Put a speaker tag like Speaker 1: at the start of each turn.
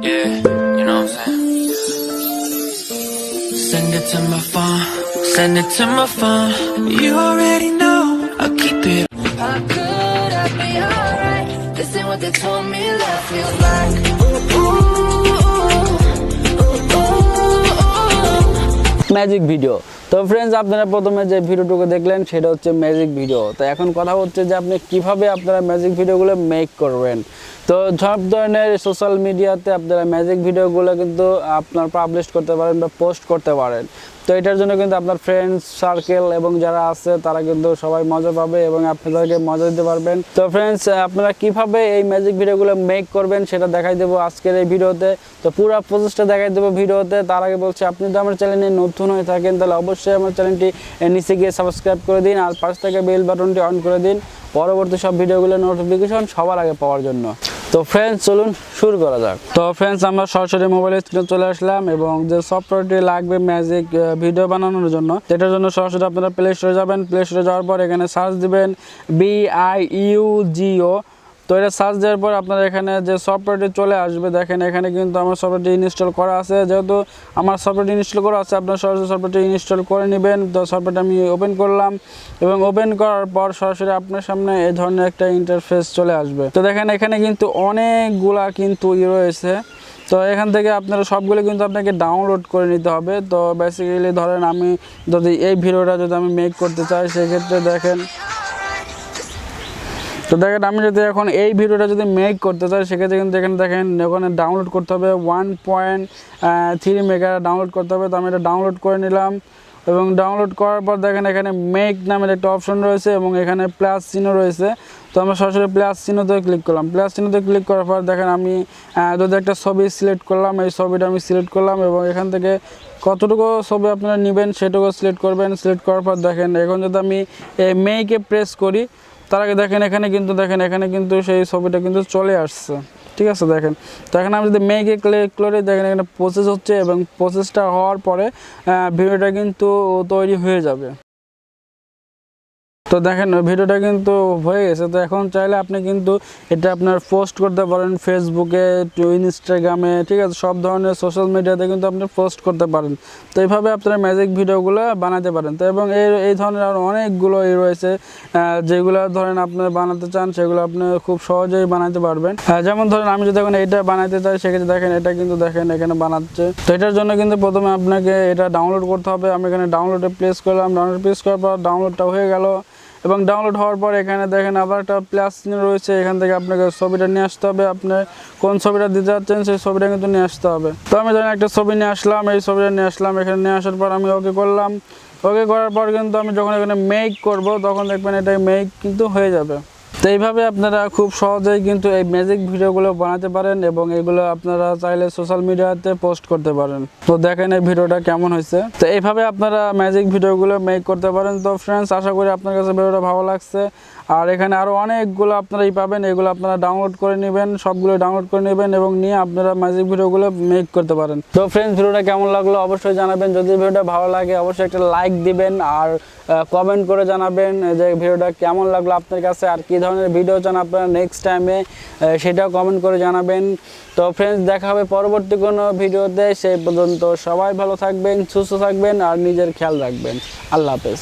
Speaker 1: Yeah, you know what I'm saying? Send it to my phone, send it to my phone. You already know, I'll keep it. How could I be alright? This ain't what they told me love feels like. Ooh, ooh, ooh, ooh, ooh.
Speaker 2: Magic video. তো friends, আপনারা প্রথমে যে ভিডিওটুকু দেখলেন সেটা হচ্ছে magic video. তো এখন কথা হচ্ছে যে আপনি কিভাবে আপনারা ম্যাজিক ভিডিওগুলো মেক করবেন। তো সব ধরনের সোশ্যাল মিডিয়াতে আপনারা ম্যাজিক ভিডিওগুলো কিন্তু আপনার পাবলিশ করতে পারেন বা পোস্ট করতে পারেন। তো এটার জন্য কিন্তু আপনার ফ্রেন্ডস সার্কেল এবং যারা আছে তারা কিন্তু সবাই মজা পাবে এবং আপনাদেরকে মজা দিতে পারবেন। তো ফ্রেন্ডস, আপনারা কিভাবে এই ম্যাজিক ভিডিওগুলো মেক করবেন সেটা দেখাই দেবো আজকের এই ভিডিওতে। তো পুরো প্রসেসটা দেখাই দেবো ভিডিওতে। তার আগে বলছি, আপনি যদি আমার চ্যানেলে নতুন হয়ে থাকেন তাহলে অবশ্যই আমার চ্যানেলটি নিচে গিয়ে সাবস্ক্রাইব করে দিন আর পাশ থেকে বেল বাটনটি অন করে দিন পরবর্তী সব ভিডিওগুলোর নোটিফিকেশন সবার আগে পাওয়ার জন্য। তো ফ্রেন্ডস, চলুন শুরু করা যাক। তো ফ্রেন্ডস, আমরা সরাসরি মোবাইল স্ক্রিনে চলে আসলাম এবং যে সফটওয়্যারটি লাগবে ম্যাজিক ভিডিও বানানোর জন্য, এটার জন্য সরাসরি আপনারা প্লে স্টোরে যাবেন। প্লে স্টোরে যাওয়ার পর এখানে সার্চ দিবেন BIUGO। তো এটা সার্চ দেওয়ার পর আপনারা এখানে যে সফটওয়্যারটি চলে আসবে, দেখেন এখানে কিন্তু আমার সফটওয়্যারটি ইনস্টল করা আছে। যেহেতু আমার সফটওয়্যারটি ইনস্টল করা আছে, আপনারা সরাসরি সফটওয়্যারটি ইনস্টল করে নেবেন। তো সফটওয়্যারটা আমি ওপেন করলাম এবং ওপেন করার পর সরাসরি আপনার সামনে এই ধরনের একটা ইন্টারফেস চলে আসবে। তো দেখেন এখানে কিন্তু অনেকগুলা কিন্তু রয়েছে। তো এখান থেকে আপনারা সবগুলো কিন্তু আপনাকে ডাউনলোড করে নিতে হবে। তো বেসিক্যালি ধরেন আমি যদি এই ভিডিওটা যদি আমি মেক করতে চাই, সেক্ষেত্রে দেখেন আমি যদি এখন এই ভিডিওটা যদি মেক করতে চাই, সেক্ষেত্রে কিন্তু এখানে দেখেন ওখানে ডাউনলোড করতে হবে 1.3 মেগা ডাউনলোড করতে হবে। তো আমি এটা ডাউনলোড করে নিলাম এবং ডাউনলোড করার পর দেখেন এখানে মেক নামের একটা অপশন রয়েছে এবং এখানে প্লাস চিহ্ন রয়েছে। তো আমরা সরাসরি প্লাস চিহ্নতে ক্লিক করলাম। প্লাস চিহ্নতে ক্লিক করার পর দেখেন আমি যদি একটা ছবি সিলেক্ট করলাম, এই ছবিটা আমি সিলেক্ট করলাম এবং এখান থেকে কতটুকু ছবি আপনারা নেবেন সেটুকু সিলেক্ট করবেন। সিলেক্ট করার পর দেখেন এখন যদি আমি এই মেকে প্রেস করি, তার আগে দেখেন এখানে কিন্তু সেই ছবিটা কিন্তু চলে আসছে। ঠিক আছে, দেখেন। তো এখন আমি যদি মেকে ক্লিক করে দেখেন এখানে প্রসেস হচ্ছে এবং প্রসেসটা হওয়ার পরে ভিডিওটা কিন্তু তৈরি হয়ে যাবে। তো দেখেন ভিডিওটা কিন্তু হয়ে গেছে। তো এখন চাইলে আপনি কিন্তু এটা আপনার পোস্ট করতে পারেন ফেসবুকে, ইনস্টাগ্রামে, ঠিক আছে, সব ধরনের সোশ্যাল মিডিয়াতে কিন্তু আপনি পোস্ট করতে পারেন। তো এইভাবে আপনারা ম্যাজিক ভিডিওগুলো বানাতে পারেন। তো এবং এই ধরনের আরও অনেকগুলো রয়েছে যেগুলো ধরেন আপনারা বানাতে চান, সেগুলো আপনি খুব সহজেই বানাতে পারবেন। যেমন ধরেন আমি যদি এখন এটা বানাতে চাই, সেক্ষেত্রে দেখেন এটা কিন্তু দেখেন এখানে বানাচ্ছে। তো এটার জন্য কিন্তু প্রথমে আপনাকে এটা ডাউনলোড করতে হবে। আমি এখানে ডাউনলোডে প্রেস করলাম। ডাউনলোড প্রেস করার পর ডাউনলোডটা হয়ে গেল এবং ডাউনলোড হওয়ার পর এখানে দেখেন আবার একটা প্লাস চিহ্ন রয়েছে। এখান থেকে আপনাকে ছবিটা নিয়ে আসতে হবে। আপনি কোন ছবিটা দিতে যাচ্ছেন সেই ছবিটা কিন্তু নিয়ে আসতে হবে। তো আমি ধরেন একটা ছবি নিয়ে আসলাম, এই ছবিটা নিয়ে আসলাম। এখানে নিয়ে আসার পর আমি ওকে করলাম। ওকে করার পর কিন্তু আমি যখন এখানে মেক করব, তখন দেখবেন এটা মেক কিন্তু হয়ে যাবে। তো এইভাবে আপনারা খুব সহজেই কিন্তু এই ম্যাজিক ভিডিওগুলো বানাতে পারেন এবং এগুলো আপনারা চাইলে সোশ্যাল মিডিয়াতে পোস্ট করতে পারেন। তো দেখেন এই ভিডিওটা কেমন হয়েছে। তো এইভাবে আপনারা ম্যাজিক ভিডিওগুলো মেক করতে পারেন। তো ফ্রেন্ডস, আশা করি আপনার কাছে ভিডিওটা ভালো লাগছে। আর এখানে আরও অনেকগুলো আপনারা পাবেন, এগুলো আপনারা ডাউনলোড করে নেবেন, সবগুলো ডাউনলোড করে নেবেন এবং নিয়ে আপনারা ম্যাজিক ভিডিওগুলো মেক করতে পারেন। তো ফ্রেন্ডস, ভিডিওটা কেমন লাগলো অবশ্যই জানাবেন। যদি ভিডিওটা ভালো লাগে অবশ্যই একটা লাইক দিবেন আর কমেন্ট করে জানাবেন যে ভিডিওটা কেমন লাগলো আপনার কাছে, আর কী ধরনের ভিডিও চান আপনারা নেক্সট টাইমে, সেটাও কমেন্ট করে জানাবেন। তো ফ্রেন্ডস, দেখা হবে পরবর্তী কোনো ভিডিওতে। সেই পর্যন্ত সবাই ভালো থাকবেন, সুস্থ থাকবেন আর নিজের খেয়াল রাখবেন। আল্লাহ হাফেজ।